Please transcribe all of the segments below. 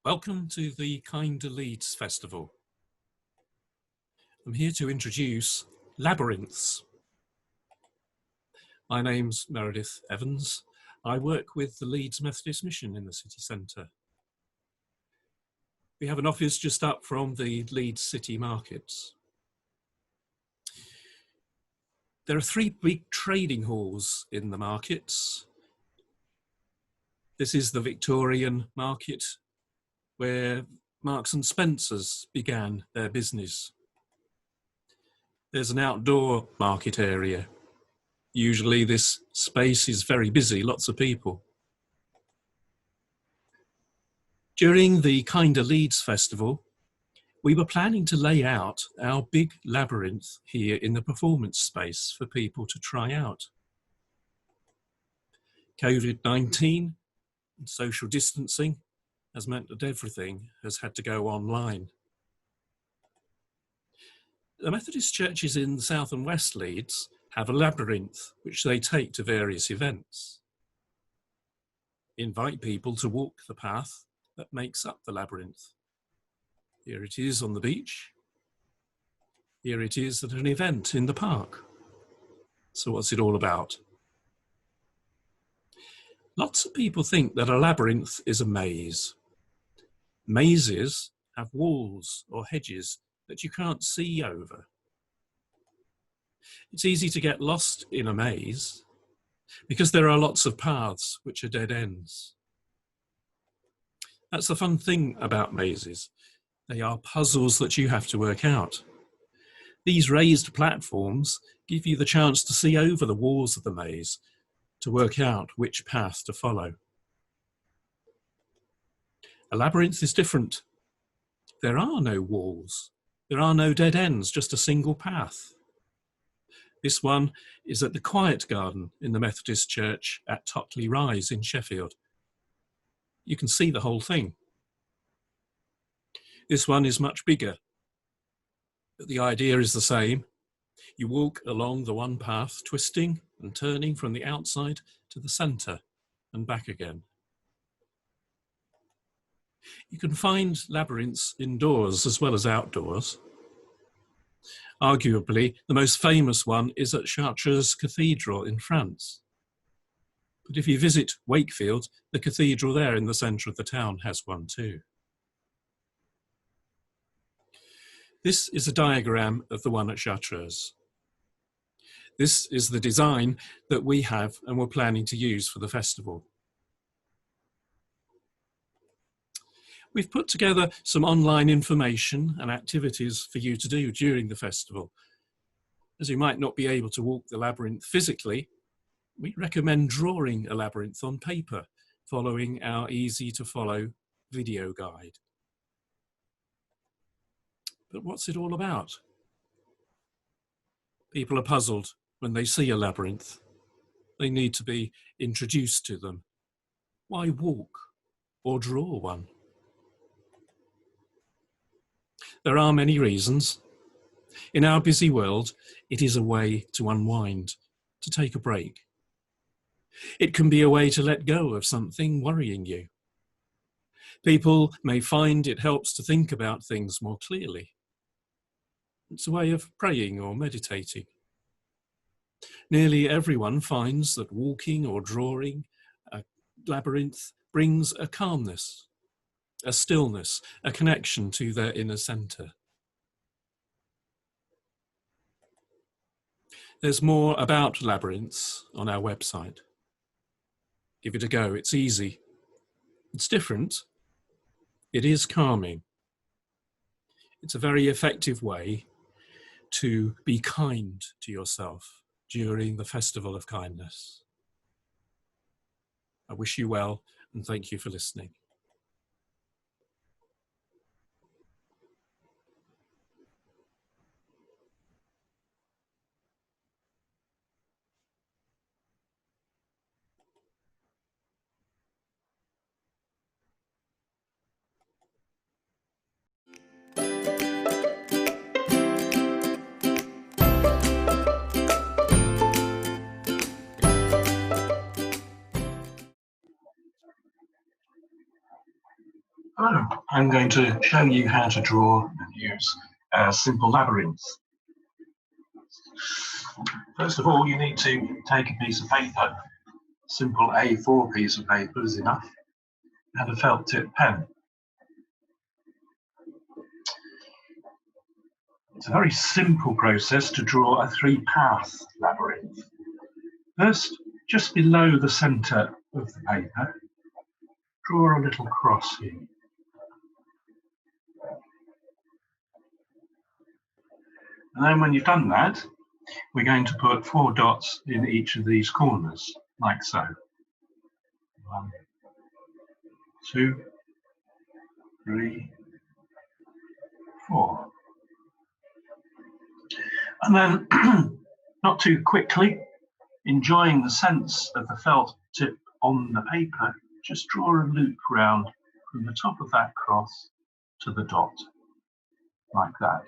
Welcome to the Kinder Leeds Festival. I'm here to introduce Labyrinths. My name's Meredith Evans. I work with the Leeds Methodist Mission in the city centre. We have an office just up from the Leeds city markets. There are three big trading halls in the markets. This is the Victorian market, where Marks and Spencer's began their business. There's an outdoor market area. Usually this space is very busy, lots of people. During the Kinder Leeds Festival, we were planning to lay out our big labyrinth here in the performance space for people to try out. COVID-19 and social distancing has meant that everything has had to go online. The Methodist churches in South and West Leeds have a labyrinth which they take to various events. Invite people to walk the path that makes up the labyrinth. Here it is on the beach. Here it is at an event in the park. So what's it all about? Lots of people think that a labyrinth is a maze. Mazes have walls or hedges that you can't see over. It's easy to get lost in a maze because there are lots of paths which are dead ends. That's the fun thing about mazes. They are puzzles that you have to work out. These raised platforms give you the chance to see over the walls of the maze to work out which path to follow. A labyrinth is different. There are no walls. There are no dead ends, just a single path. This one is at the Quiet Garden in the Methodist Church at Totley Rise in Sheffield. You can see the whole thing. This one is much bigger, but the idea is the same. You walk along the one path, twisting and turning from the outside to the centre and back again. You can find labyrinths indoors as well as outdoors. Arguably, the most famous one is at Chartres Cathedral in France. But if you visit Wakefield, the cathedral there in the centre of the town has one too. This is a diagram of the one at Chartres. This is the design that we have and we're planning to use for the festival. We've put together some online information and activities for you to do during the festival. As you might not be able to walk the labyrinth physically, we recommend drawing a labyrinth on paper, following our easy to follow video guide. But what's it all about? People are puzzled when they see a labyrinth. They need to be introduced to them. Why walk or draw one? There are many reasons. In our busy world, it is a way to unwind, to take a break. It can be a way to let go of something worrying you. People may find it helps to think about things more clearly. It's a way of praying or meditating. Nearly everyone finds that walking or drawing a labyrinth brings a calmness, a stillness, a connection to their inner centre. There's more about labyrinths on our website. Give it a go, it's easy. It's different. It is calming. It's a very effective way to be kind to yourself during the Festival of Kindness. I wish you well and thank you for listening. I'm going to show you how to draw and use simple labyrinths. First of all, you need to take a piece of paper. Simple A4 piece of paper is enough, and a felt tip pen. It's a very simple process to draw a 3-path labyrinth. First, just below the centre of the paper, draw a little cross here. And then when you've done that, we're going to put 4 dots in each of these corners, like so. 1, 2, 3, 4. And then, not too quickly, enjoying the sense of the felt tip on the paper, just draw a loop round from the top of that cross to the dot, like that.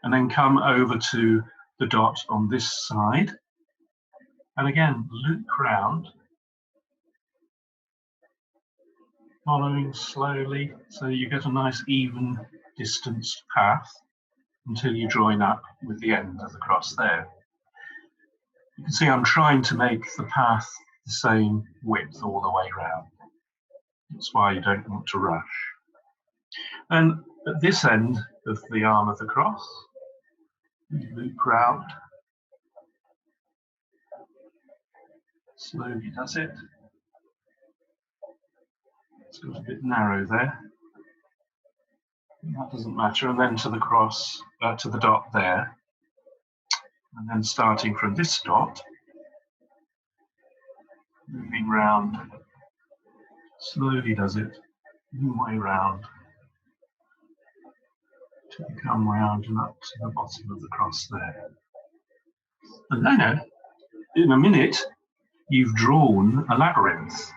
And then come over to the dot on this side, and again loop round, following slowly so you get a nice even distanced path until you join up with the end of the cross there. You can see I'm trying to make the path the same width all the way round. That's why you don't want to rush. And at this end of the arm of the cross, you loop round. Slowly does it. It's got a bit narrow there. That doesn't matter. And then to the cross, to the dot there. And then starting from this dot, moving round, slowly does it, all the way round, to come round and up to the bottom of the cross there. And then, in a minute, you've drawn a labyrinth.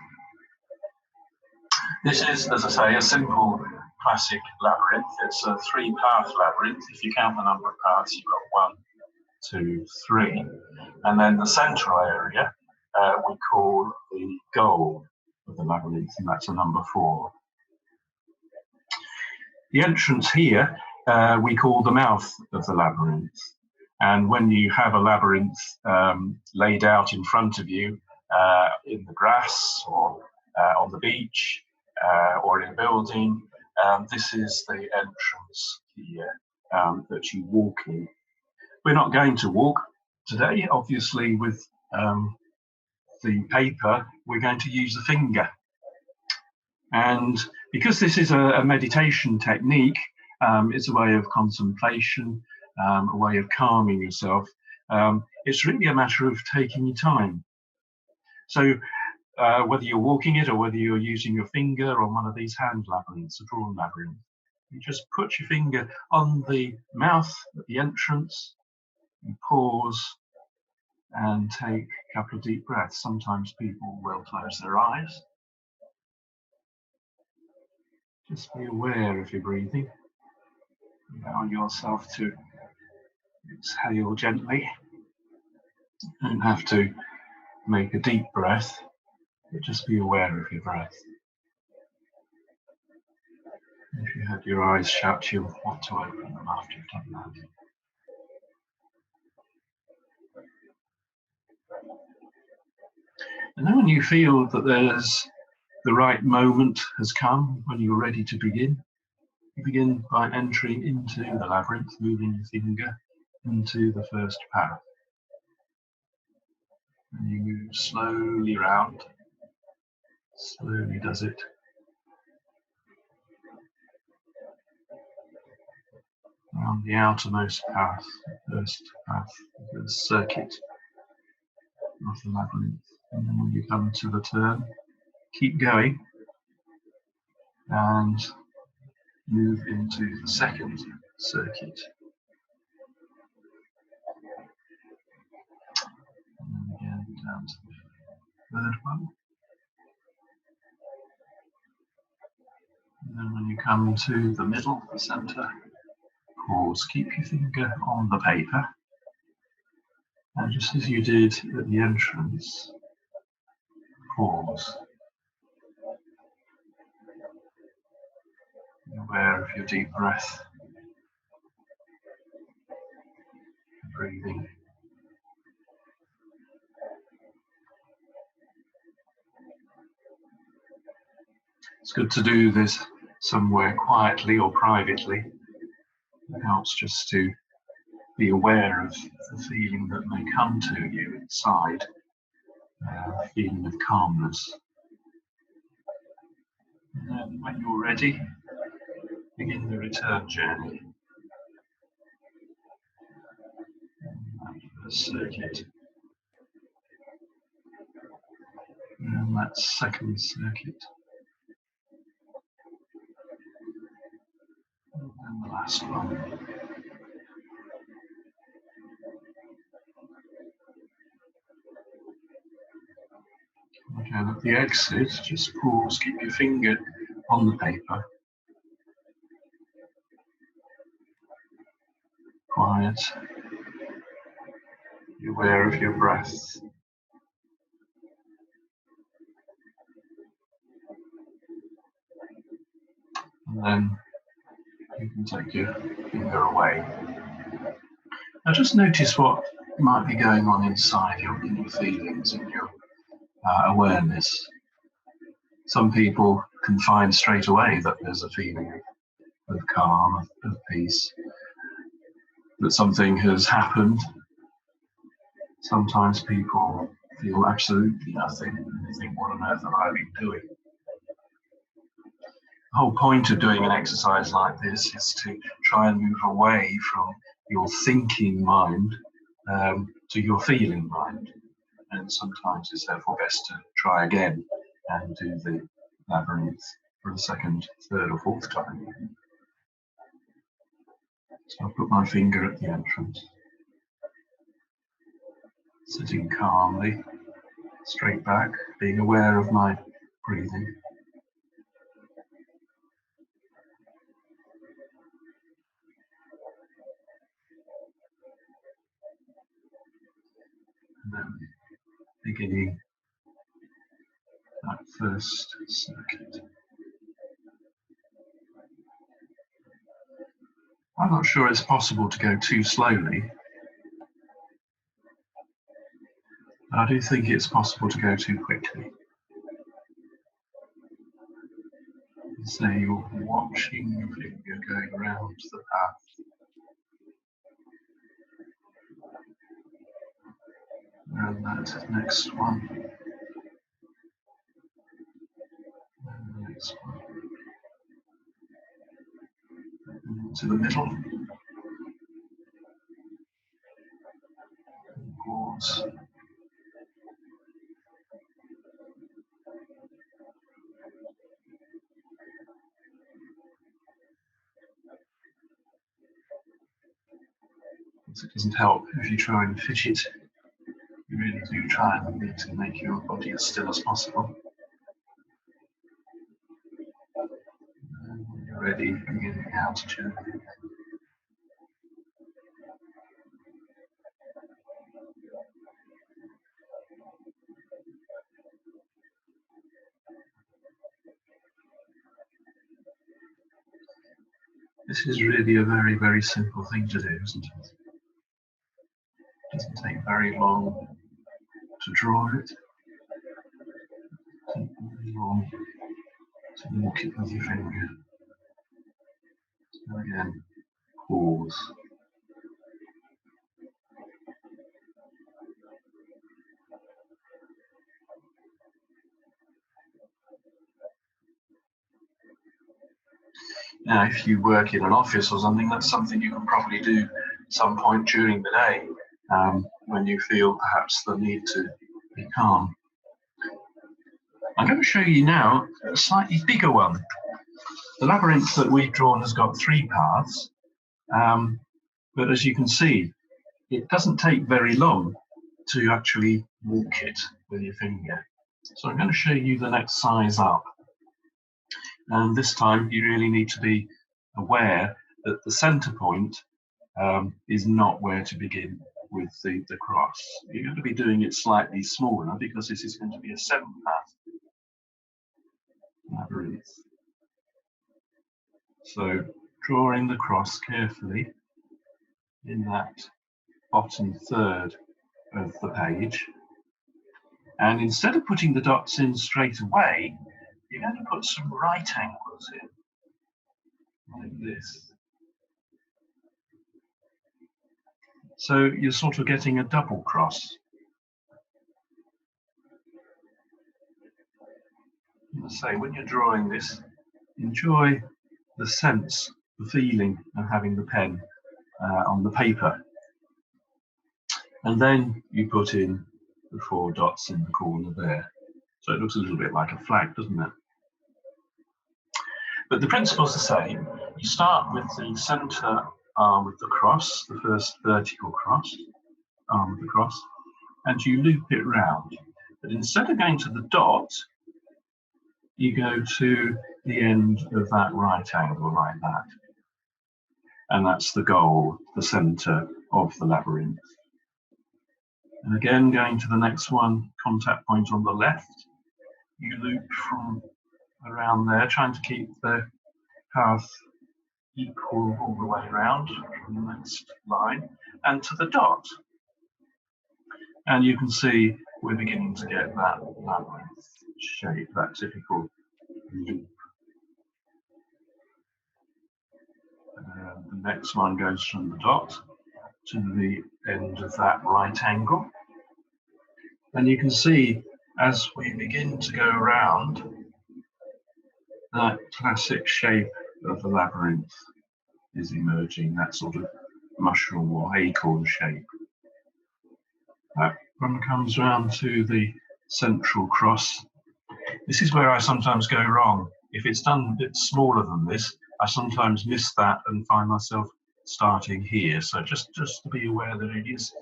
This is, as I say, a simple classic labyrinth. It's a 3-path labyrinth. If you count the number of paths, you've got 1, 2, 3. And then the central area we call the goal of the labyrinth, and that's a number 4. The entrance here we call the mouth of the labyrinth. And when you have a labyrinth laid out in front of you in the grass or on the beach or in a building, this is the entrance here that you walk in. We're not going to walk today, obviously, with the paper. We're going to use the finger. And because this is a meditation technique, it's a way of contemplation, a way of calming yourself. It's really a matter of taking your time. So whether you're walking it or whether you're using your finger on one of these hand labyrinths, a drawn labyrinth, you just put your finger on the mouth at the entrance, you pause and take a couple of deep breaths. Sometimes people will close their eyes. Just be aware of your breathing. Allow yourself to exhale gently. You don't have to make a deep breath, but just be aware of your breath. If you had your eyes shut, you'll want to open them after you've done that. And then when you feel that the right moment has come, when you're ready to begin, you begin by entering into the labyrinth, moving your finger into the first path. And you move slowly round. Slowly does it. Around the outermost path, the first path, the circuit of the labyrinth. And then when you come to the turn, keep going and move into the second circuit. And then again down to the third one. And then when you come to the middle, the centre, pause. Keep your finger on the paper. And just as you did at the entrance, pause. Aware of your deep breath, breathing. It's good to do this somewhere quietly or privately. It helps just to be aware of the feeling that may come to you inside, a feeling of calmness. And then when you're ready, begin the return journey. That first circuit. And that second circuit. And the last one. Again, at the exit, just pause, keep your finger on the paper. Quiet. Be aware of your breath. And then you can take your finger away. Now just notice what might be going on inside in your feelings, in your awareness. Some people can find straight away that there's a feeling of calm, of peace, that something has happened. Sometimes people feel absolutely nothing and they think, what on earth have I been doing? The whole point of doing an exercise like this is to try and move away from your thinking mind to your feeling mind. And sometimes it's therefore best to try again and do the labyrinth for the second, third or fourth time. So I'll put my finger at the entrance, sitting calmly, straight back, being aware of my breathing. And then beginning that first circuit. I'm not sure it's possible to go too slowly, but I do think it's possible to go too quickly. So you're watching your finger going around the path. And that next one. And the next one. And to the middle. And pause. It doesn't help if you try and fidget. You really do try and need to make your body as still as possible. And when you're ready, beginning out journey. This is really a very, very simple thing to do, isn't it? It doesn't take very long to draw it. It doesn't take very long to walk it with your finger. So again, pause. Now, if you work in an office or something, that's something you can probably do at some point during the day when you feel perhaps the need to be calm. I'm going to show you now a slightly bigger one. The labyrinth that we've drawn has got 3 paths, but as you can see, it doesn't take very long to actually walk it with your finger. So I'm going to show you the next size up. And this time you really need to be aware that the center point is not where to begin with the cross. You're going to be doing it slightly smaller because this is going to be a 7-path labyrinth. So drawing the cross carefully in that bottom third of the page. And instead of putting the dots in straight away, you're going to put some right angles in, like this. So you're sort of getting a double cross. And say, when you're drawing this, enjoy the sense, the feeling of having the pen on the paper. And then you put in the 4 dots in the corner there. So it looks a little bit like a flag, doesn't it? But the principle's the same. You start with the centre arm of the cross, the first vertical cross, arm of the cross, and you loop it round. But instead of going to the dot, you go to the end of that right angle like that. And that's the goal, the centre of the labyrinth. And again, going to the next one, contact point on the left, you loop from around there, trying to keep the path equal all the way around from the next line, and to the dot. And you can see we're beginning to get that labyrinth shape, that typical loop. The next one goes from the dot to the end of that right angle. And you can see as we begin to go around, that classic shape of the labyrinth is emerging, that sort of mushroom or acorn shape. That one comes round to the central cross. This is where I sometimes go wrong. If it's done a bit smaller than this, I sometimes miss that and find myself starting here. So just to be aware that it is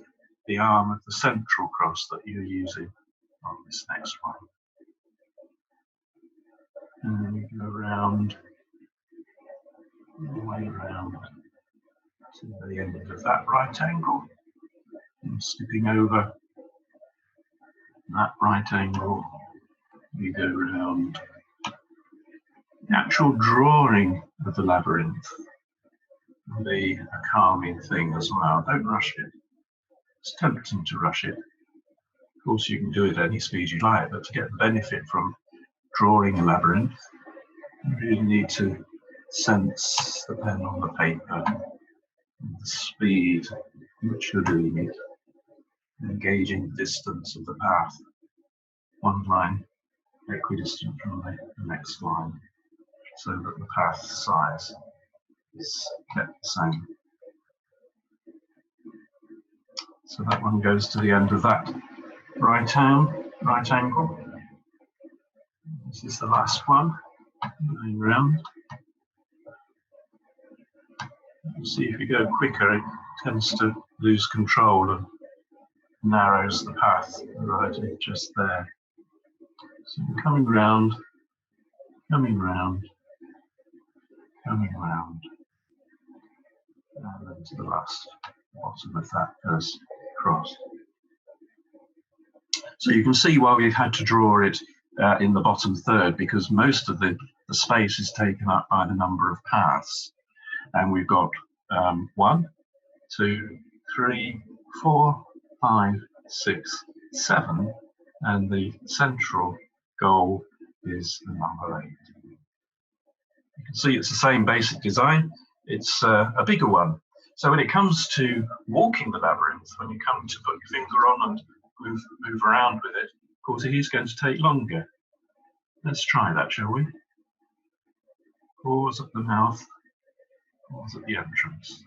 the arm of the central cross that you're using on this next one. And then we go around, all the way around to the end of that right angle. And skipping over that right angle, we go around. The actual drawing of the labyrinth will be a calming thing as well. Don't rush it. It's tempting to rush it. Of course, you can do it at any speed you like, but to get the benefit from drawing a labyrinth, you really need to sense the pen on the paper, the speed in which you're doing it, engaging the distance of the path, one line equidistant from the next line, so that the path size is kept the same. So that one goes to the end of that right angle. This is the last one, going round. You see, if you go quicker, it tends to lose control and narrows the path right just there. So you're coming round, coming round, coming round, and then to the last bottom of that first cross. So you can see why we've had to draw it in the bottom third, because most of the space is taken up by the number of paths. And we've got 1, 2, 3, 4, 5, 6, 7, and the central goal is the number 8. You can see it's the same basic design. It's a bigger one. So when it comes to walking the labyrinth, when you come to put your finger on and move around with it, of course it is going to take longer. Let's try that, shall we? Pause at the mouth, pause at the entrance.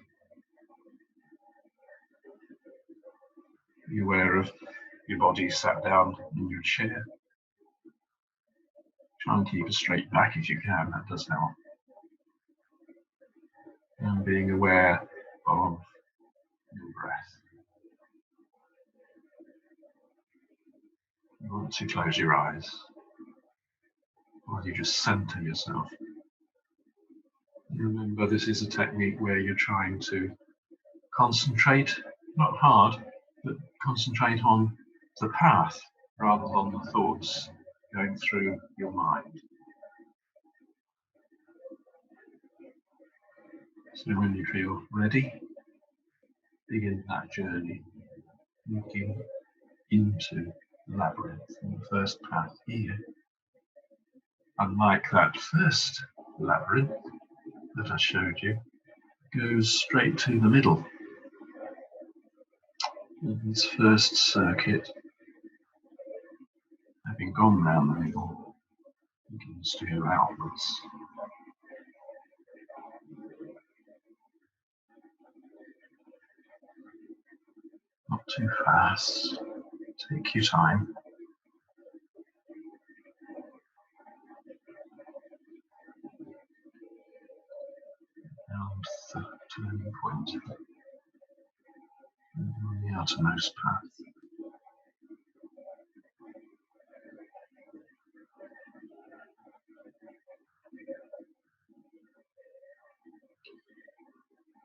Be aware of your body sat down in your chair. Try and keep a straight back if you can, that does help. And being aware of your breath. You want to close your eyes, or you just center yourself. Remember, this is a technique where you're trying to concentrate, not hard, but concentrate on the path rather than the thoughts going through your mind. So when you feel ready, begin that journey, looking into the labyrinth. And the first path here, unlike that first labyrinth that I showed you, goes straight to the middle. And this first circuit, having gone round the middle, begins to go outwards. Not too fast, take your time. Round the turning point and on the outermost path.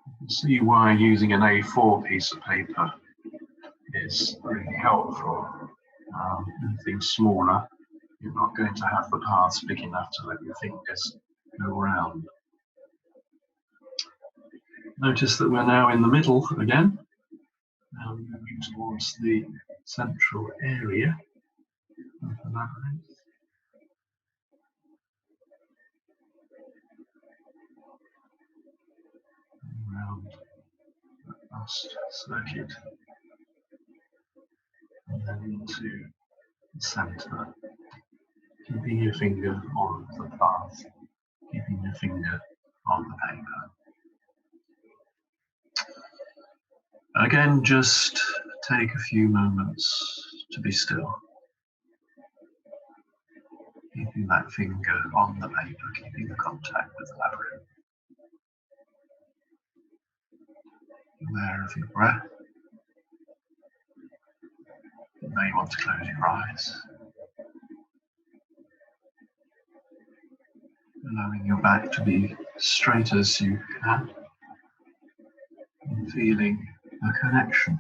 You can see why using an A4 piece of paper is really helpful. Anything smaller, you're not going to have the paths big enough to let your fingers go around. Notice that we're now in the middle again, now moving towards the central area of the labyrinth. Around that last circuit, and then into the centre, keeping your finger on the path, keeping your finger on the paper. Again, just take a few moments to be still, keeping that finger on the paper, keeping the contact with the labyrinth. Aware of your breath. You may want to close your eyes, allowing your back to be straight as you can, and feeling a connection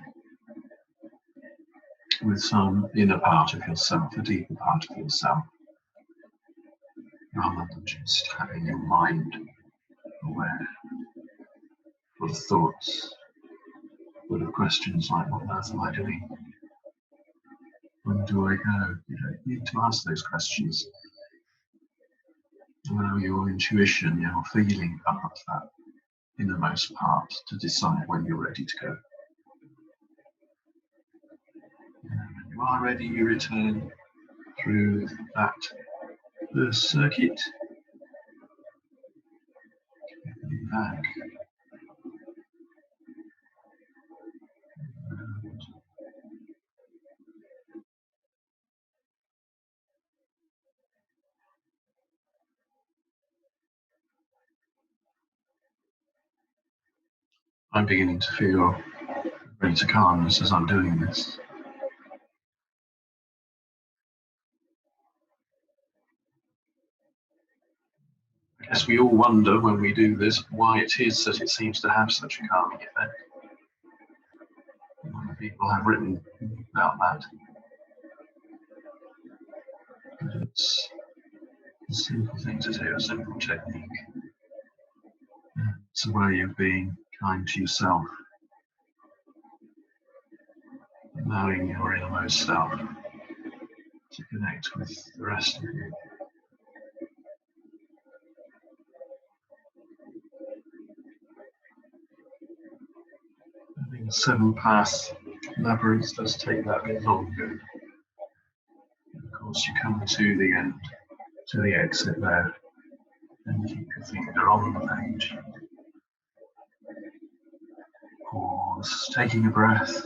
with some inner part of yourself, a deeper part of yourself, rather than just having your mind aware, full of thoughts, full of questions like, what on earth am I doing? When do I go? You don't need to ask those questions. Allow your intuition, your feeling part, that innermost part, to decide when you're ready to go. And when you are ready, you return through that first circuit, coming back. I'm beginning to feel greater calmness as I'm doing this. I guess we all wonder when we do this why it is that it seems to have such a calming effect. Many people have written about that. But it's a simple thing to do, a simple technique. It's a way of being kind to yourself, allowing your innermost self to connect with the rest of you. I think 7-path labyrinth does take that bit longer. Of course, you come to the end, to the exit there, and keep your finger on the page. Pause, taking a breath,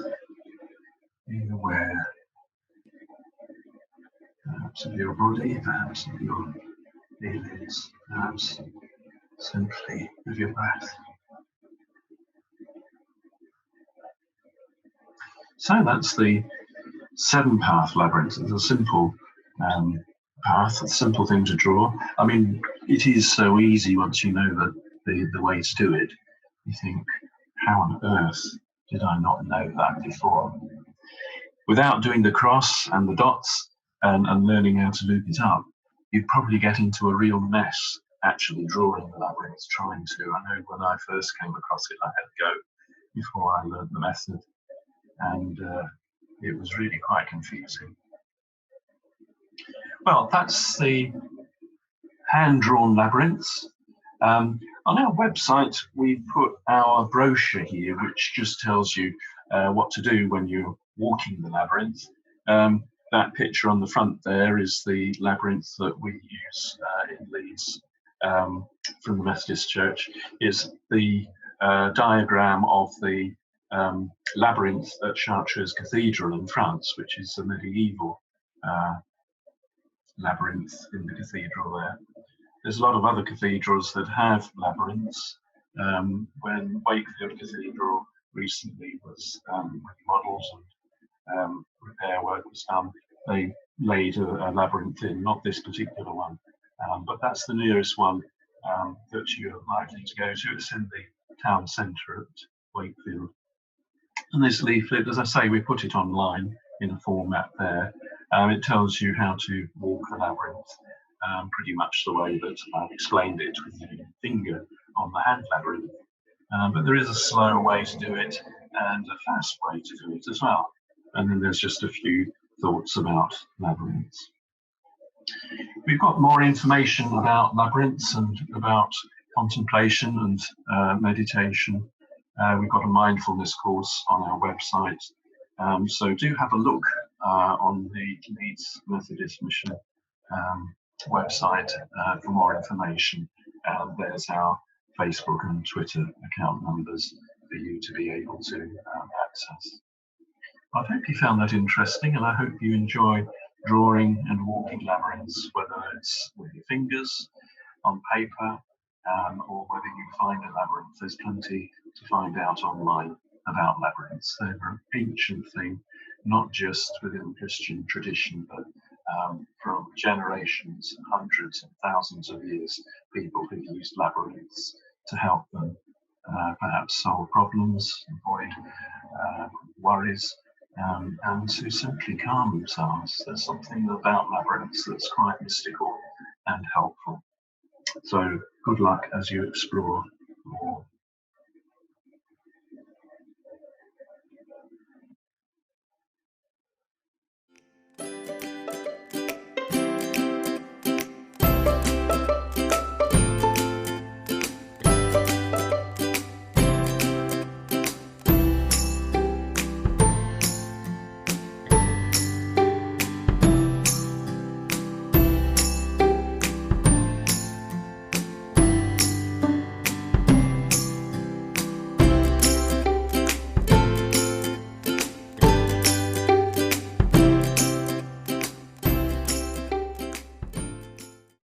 being aware, perhaps of your body, perhaps of your feelings, perhaps simply of your breath. So that's the 7-path labyrinth. It's a simple path, a simple thing to draw. I mean, it is so easy once you know the way to do it. You think, how on earth did I not know that before? Without doing the cross and the dots and learning how to loop it up, you'd probably get into a real mess actually drawing the labyrinth, trying to. I know when I first came across it, I had to go before I learned the method, and it was really quite confusing. Well, that's the hand-drawn labyrinths. On our website, we put our brochure here, which just tells you what to do when you're walking the labyrinth. That picture on the front there is the labyrinth that we use in Leeds from the Methodist Church. Is the diagram of the labyrinth at Chartres Cathedral in France, which is a medieval labyrinth in the cathedral there. There's a lot of other cathedrals that have labyrinths. When Wakefield Cathedral recently was remodeled and repair work was done, they laid a labyrinth in, not this particular one, but that's the nearest one that you're likely to go to. It's in the town centre at Wakefield. And this leaflet, as I say, we put it online in a format there. It tells you how to walk the labyrinth pretty much the way that I've explained it, with your finger on the hand labyrinth. But there is a slower way to do it and a fast way to do it as well. And then there's just a few thoughts about labyrinths. We've got more information about labyrinths and about contemplation and meditation. We've got a mindfulness course on our website. So do have a look on the Leeds Methodist Mission website for more information. And there's our Facebook and Twitter account numbers for you to be able to access. I hope you found that interesting, and I hope you enjoy drawing and walking labyrinths, whether it's with your fingers on paper or whether you find a labyrinth. There's plenty to find out online about labyrinths. They're an ancient thing, not just within the Christian tradition, but from generations, hundreds and thousands of years, people have used labyrinths to help them perhaps solve problems, avoid worries, and to simply calm themselves. There's something about labyrinths that's quite mystical and helpful. So good luck as you explore more